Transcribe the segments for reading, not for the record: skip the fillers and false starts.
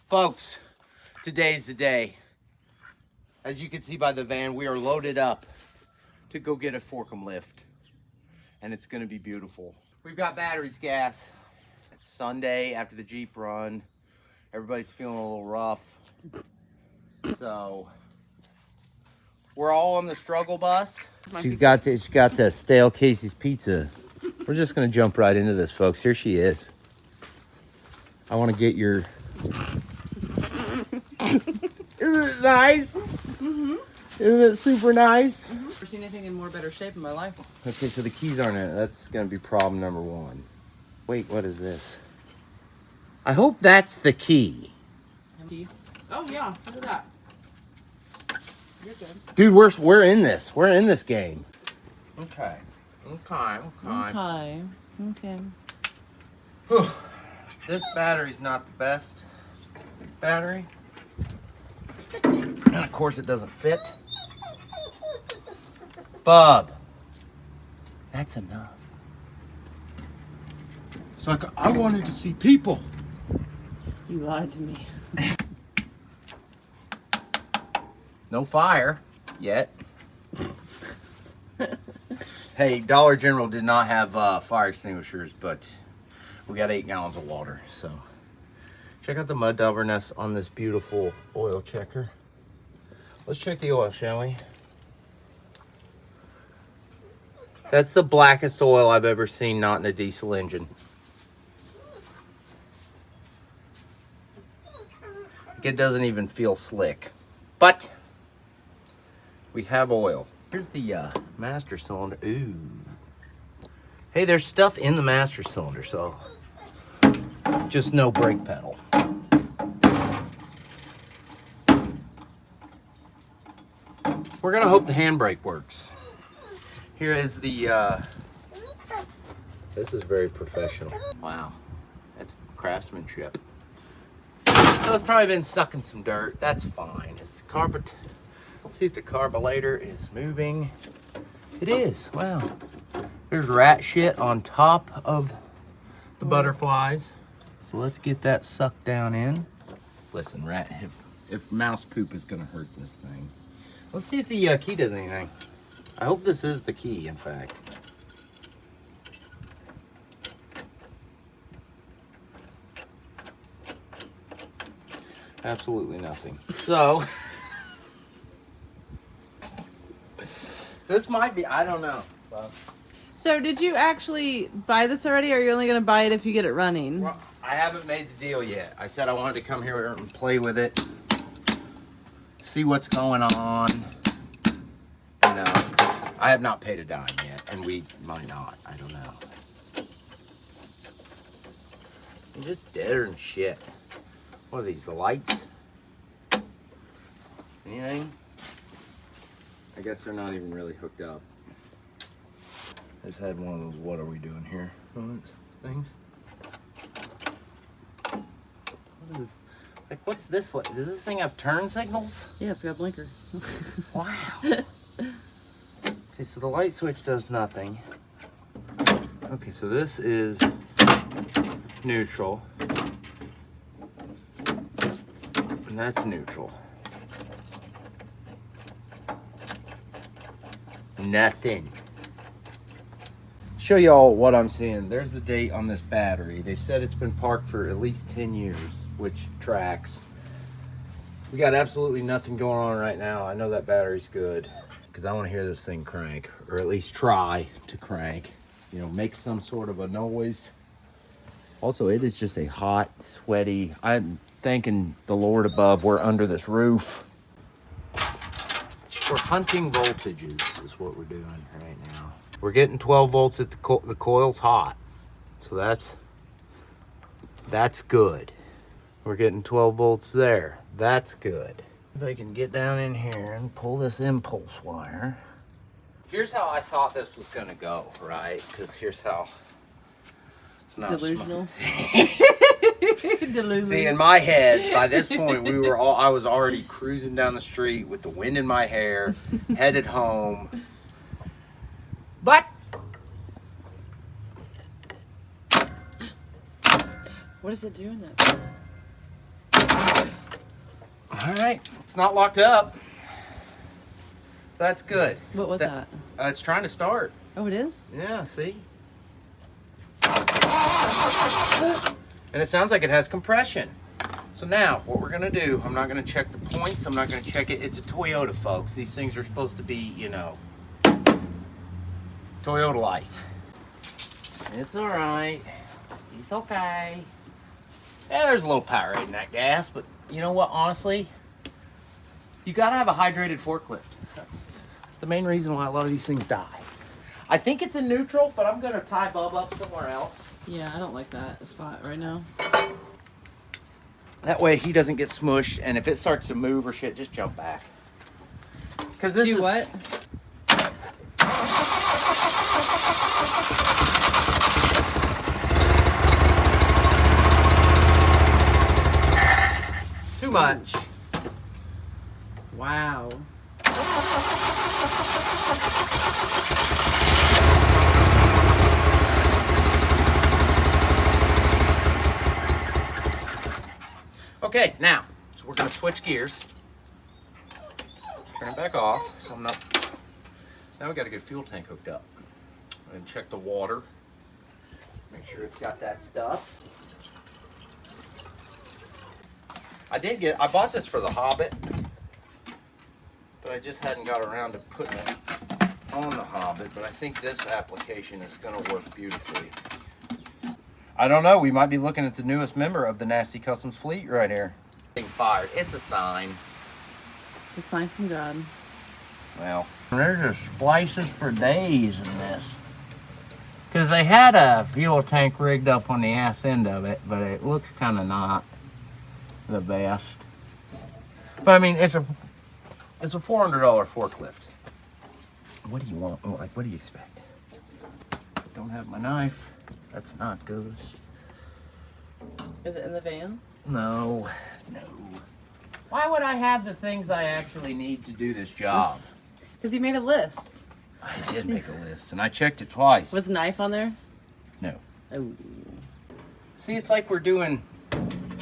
Folks, today's the day. As you can see by the van, we are loaded up to go get a Forklift, and it's gonna be beautiful. We've got batteries, gas. It's Sunday after the Jeep run. Everybody's feeling a little rough. So we're all on the struggle bus. She's got the stale Casey's pizza. We're just gonna jump right into this, folks. Here she is. I want to get your. Isn't it nice? Mm-hmm. Isn't it super nice? Mm-hmm. Never seen anything in more better shape in my life. Okay, so the keys aren't in it. That's gonna be problem number one. Wait, what is this? I hope that's the key. Oh yeah, look at that. You're good. Dude, we're in this. We're in this game. Okay. This battery's not the best battery. And of course it doesn't fit. Bub. That's enough. It's like I wanted to see people. You lied to me. No fire yet. Hey, Dollar General did not have fire extinguishers, but we got 8 gallons of water. So check out the mud dauber nest on this beautiful oil checker. Let's check the oil, shall we? That's the blackest oil I've ever seen not in a diesel engine. It doesn't even feel slick, but we have oil. Here's the master cylinder. Ooh. Hey, there's stuff in the master cylinder, so just no brake pedal. We're gonna hope the handbrake works. Here is the, this is very professional. Wow, that's craftsmanship. So it's probably been sucking some dirt. That's fine. It's the see if the carburetor is moving. It is. Wow. There's rat shit on top of the butterflies. So let's get that sucked down in. Listen, rat. If mouse poop is gonna hurt this thing. Let's see if the key does anything. I hope this is the key, in fact. Absolutely nothing. So, this might be, I don't know. So did you actually buy this already, or are you only going to buy it if you get it running? Well, I haven't made the deal yet. I said I wanted to come here and play with it. See what's going on. You know, I have not paid a dime yet, and we might not. I don't know. I'm just deader than shit. What are these, the lights? Anything? I guess they're not even really hooked up. I just had one of those what are we doing here moments, things. What is, like, what's this? Does this thing have turn signals? Yeah, it's got a blinker. Wow. Okay, so the light switch does nothing. Okay, so this is neutral. And that's neutral. Nothing. Show y'all what I'm seeing. There's the date on this battery. They said it's been parked for at least 10 years, which tracks. We got absolutely nothing going on right now. I know that battery's good because I want to hear this thing crank, or at least try to crank. You know, make some sort of a noise. Also, it is just a hot, sweaty. I'm thanking the Lord above we're under this roof. We're hunting voltages is what we're doing right now. We're getting 12 volts at the coil's hot. So that's good. We're getting 12 volts there. That's good. If I can get down in here and pull this impulse wire. Here's how I thought this was gonna go, right? Because here's how it's not delusional. Delusional. See, in my head, by this point, I was already cruising down the street with the wind in my hair, headed home. But what is it doing that? All right, it's not locked up. That's good. What was that? It's trying to start. Oh, it is? Yeah, see? And it sounds like it has compression. So now, what we're gonna do, I'm not gonna check the points, I'm not gonna check it. It's a Toyota, folks. These things are supposed to be, you know, Toyota life. It's all right. It's okay. Yeah, there's a little Powerade in that gas, but you know what, honestly? You gotta have a hydrated forklift. That's the main reason why a lot of these things die. I think it's in neutral, but I'm gonna tie Bub up somewhere else. Yeah, I don't like that spot right now. That way he doesn't get smushed, and if it starts to move or shit, just jump back. Cause this is what? too much. Wow. Okay, now, so we're gonna switch gears. Turn it back off, so I'm not, now we got a good fuel tank hooked up. And check the water. Make sure it's got that stuff. I bought this for the Hobbit, but I just hadn't got around to putting it on the Hobbit, but I think this application is gonna work beautifully. I don't know, we might be looking at the newest member of the Nasty Customs fleet right here. Being fired, it's a sign. It's a sign from God. Well, there's just splices for days in this. Because they had a fuel tank rigged up on the ass end of it, but it looks kind of not the best. But I mean, it's a $400 forklift. What do you want? Like, what do you expect? Don't have my knife. That's not good. Is it in the van? No. Why would I have the things I actually need to do this job? Because you made a list. I did make a list, and I checked it twice. Was knife on there? No. Oh. See, it's like we're doing,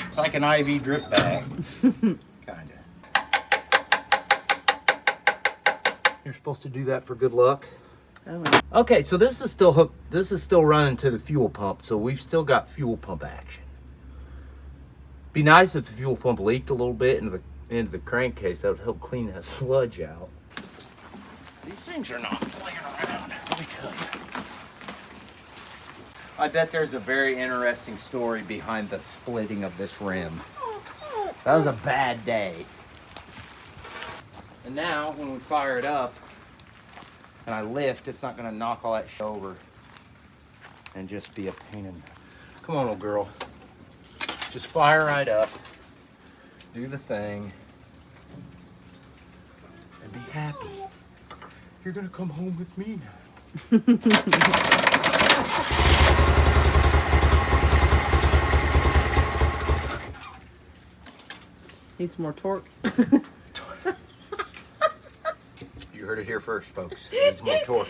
it's like an IV drip bag. Kinda. You're supposed to do that for good luck. Oh. Okay, so this is still hooked, this is still running to the fuel pump, so we've still got fuel pump action. Be nice if the fuel pump leaked a little bit into the crankcase. That would help clean that sludge out. These things are not playing around, let me tell you. I bet there's a very interesting story behind the splitting of this rim. That was a bad day. And now, when we fire it up, and I lift, it's not gonna knock all that shit over and just be a pain in the... Come on, little girl. Just fire right up, do the thing, and be happy. You're gonna come home with me now. Need some more torque. You heard it here first, folks. Needs more torque.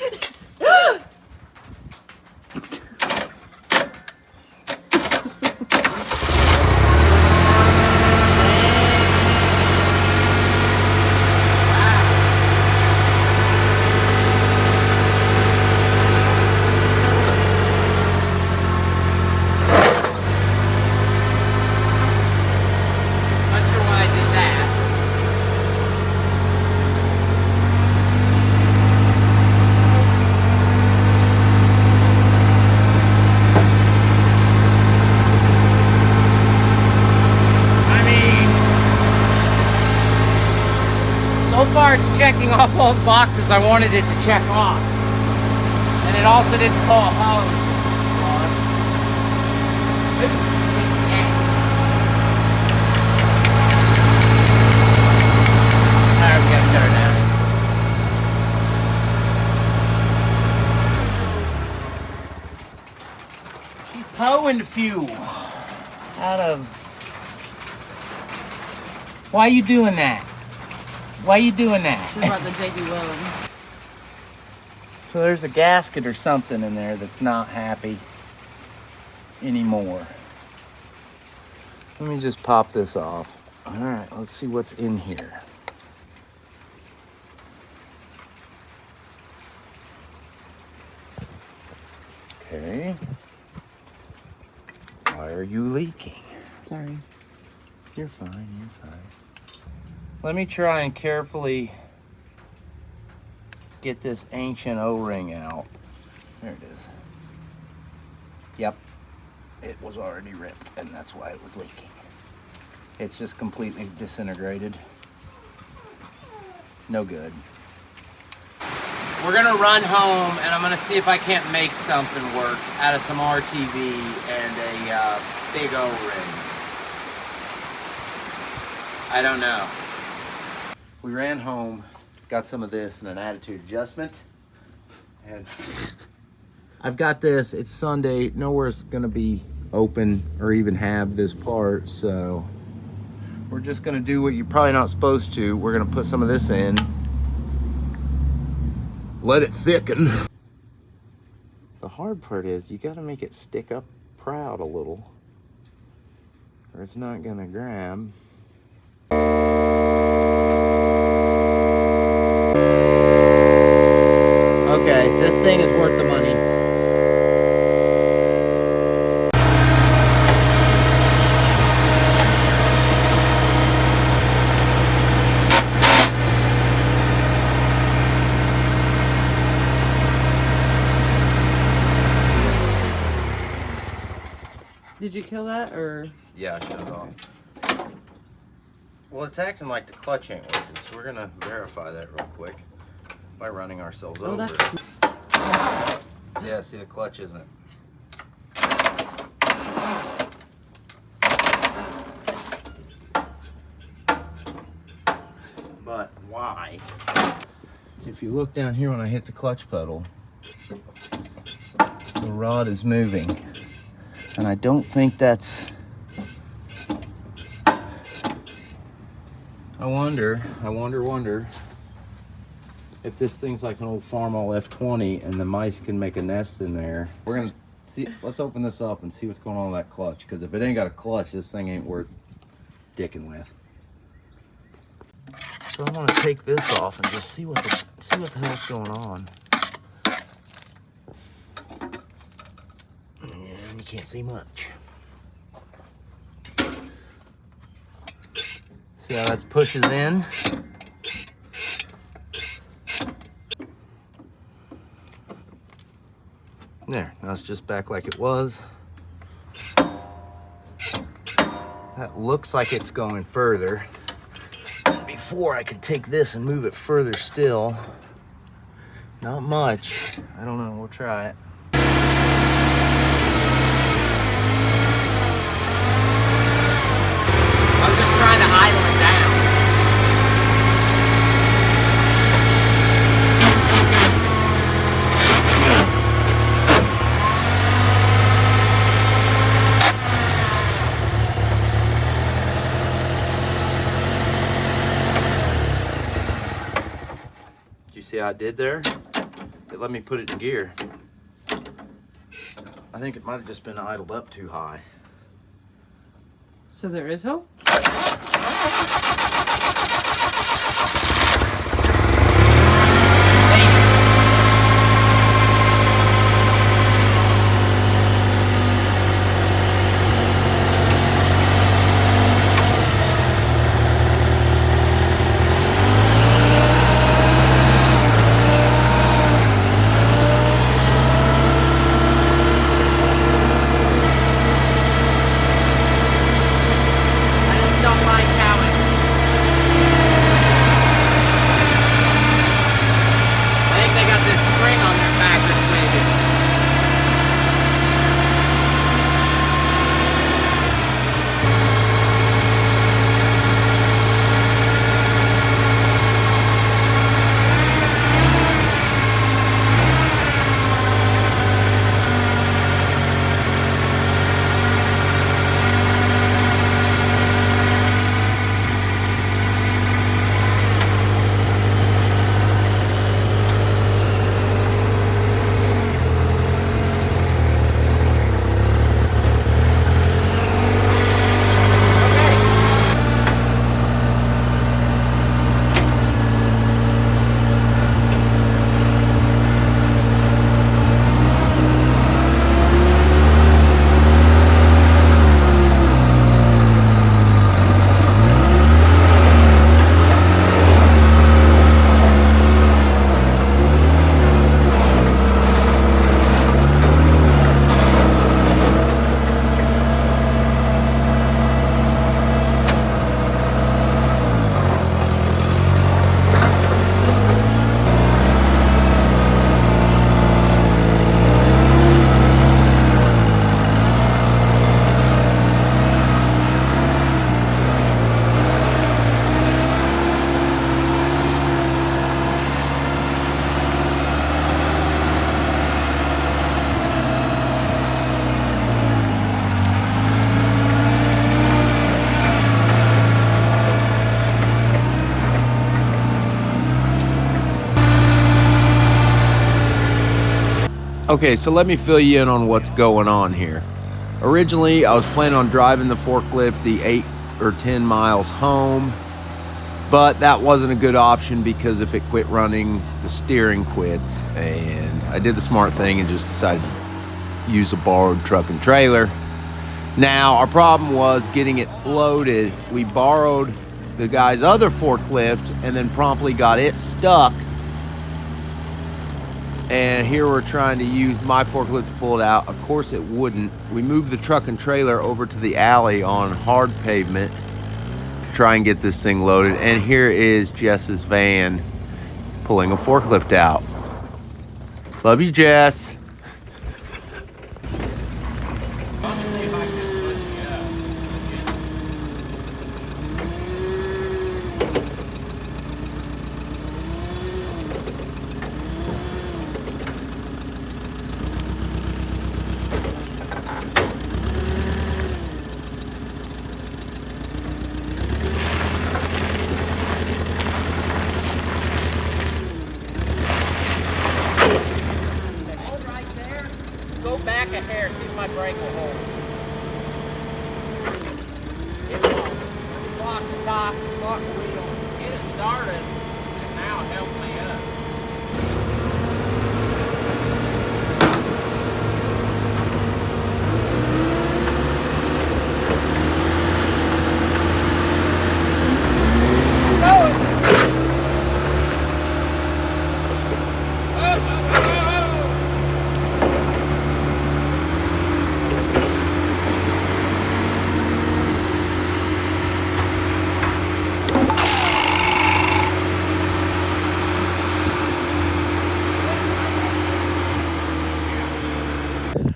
So far it's checking off all the boxes I wanted it to check off. And it also didn't pull a hose. Alright, we gotta shut her down. She's pulling the fuel out of... Why are you doing that? Why are you doing that? This is about the JB Weld. So there's a gasket or something in there that's not happy anymore. Let me just pop this off. All right, let's see what's in here. Okay. Why are you leaking? Sorry. You're fine, you're fine. Let me try and carefully get this ancient O-ring out. There it is. Yep, it was already ripped, and that's why it was leaking. It's just completely disintegrated. No good. We're gonna run home, and I'm gonna see if I can't make something work out of some RTV and a big O-ring. I don't know. We ran home, got some of this and an attitude adjustment, and I've got this. It's Sunday. Nowhere's gonna be open or even have this part, so we're just gonna do what you're probably not supposed to. We're gonna put some of this in, let it thicken. The hard part is you gotta make it stick up proud a little, or it's not gonna grab. Okay, this thing is worth the money. Did you kill that or? Yeah, I shut it off. Well, it's acting like the clutch ain't working, so we're gonna verify that real quick by running ourselves over. That's... Yeah, see, the clutch isn't. But why? If you look down here when I hit the clutch pedal, the rod is moving. And I don't think that's... I wonder if this thing's like an old Farmall F20 and the mice can make a nest in there. We're gonna see, let's open this up and see what's going on with that clutch, because if it ain't got a clutch, this thing ain't worth dicking with. So I want to take this off and just see what the hell's going on. And you can't see much. See how that pushes in? There, now it's just back like it was. That looks like it's going further. Before I could take this and move it further still. Not much. I don't know, we'll try it. I was just trying to idle it down. See how I did there? It let me put it in gear. I think it might have just been idled up too high. So there is hope? Don't mind Okay, so let me fill you in on what's going on here. Originally, I was planning on driving the forklift the 8 or 10 miles home, but that wasn't a good option because if it quit running, the steering quits. And I did the smart thing and just decided to use a borrowed truck and trailer. Now, our problem was getting it loaded. We borrowed the guy's other forklift and then promptly got it stuck. And here we're trying to use my forklift to pull it out. Of course it wouldn't. We moved the truck and trailer over to the alley on hard pavement to try and get this thing loaded. And here is Jess's van pulling a forklift out. Love you, Jess. Go back a hair, see if my brake will hold. It won't. Lock the top, lock the wheel, get it started, and now it helps me up.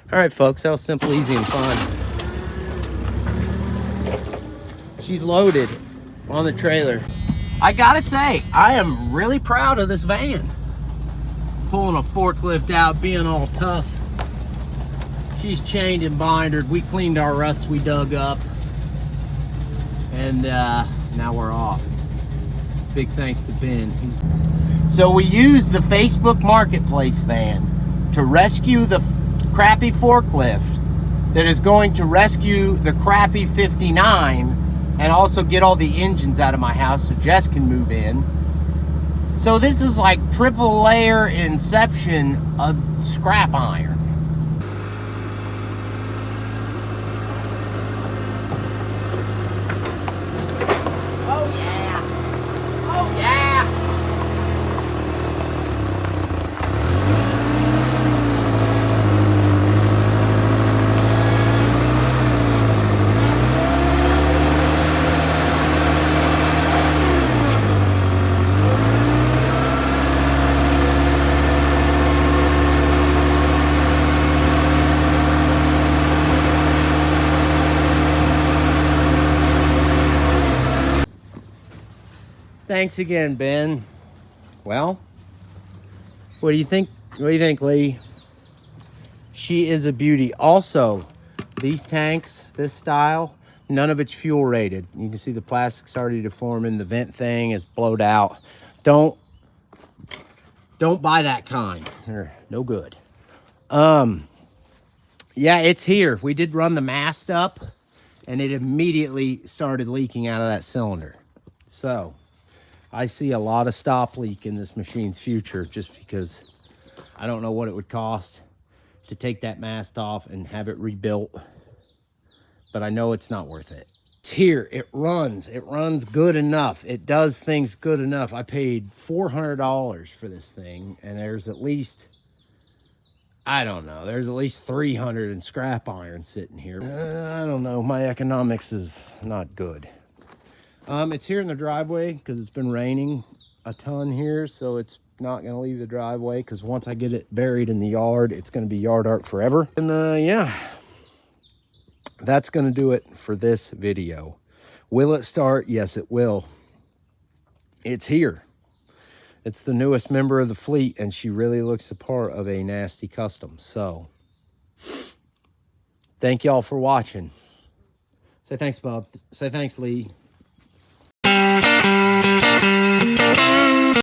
All right, folks, that was simple, easy, and fun. She's loaded on the trailer. I gotta say, I am really proud of this van. Pulling a forklift out, being all tough. She's chained and bindered. We cleaned our ruts we dug up. And now we're off. Big thanks to Ben. So we used the Facebook Marketplace van to rescue the crappy forklift that is going to rescue the crappy 59 and also get all the engines out of my house so Jess can move in. So this is like triple layer inception of scrap iron. Oh yeah! Oh yeah! Thanks again, Ben. Well, what do you think? What do you think, Lee? She is a beauty. Also, these tanks, this style, none of it's fuel rated. You can see the plastic's already deforming. The vent thing is blowed out. Don't buy that kind. They're no good. Yeah, it's here. We did run the mast up, and it immediately started leaking out of that cylinder. So I see a lot of stop leak in this machine's future just because I don't know what it would cost to take that mast off and have it rebuilt, but I know it's not worth it. It's here. It runs good enough. It does things good enough. I paid $400 for this thing, and there's at least, I don't know, there's at least 300 in scrap iron sitting here. I don't know. My economics is not good. It's here in the driveway because it's been raining a ton here, so it's not going to leave the driveway because once I get it buried in the yard, it's going to be yard art forever. And yeah, that's going to do it for this video. Will it start? Yes, it will. It's here. It's the newest member of the fleet, and she really looks a part of a nasty custom. So thank y'all for watching. Say thanks, Bob. Say thanks, Lee.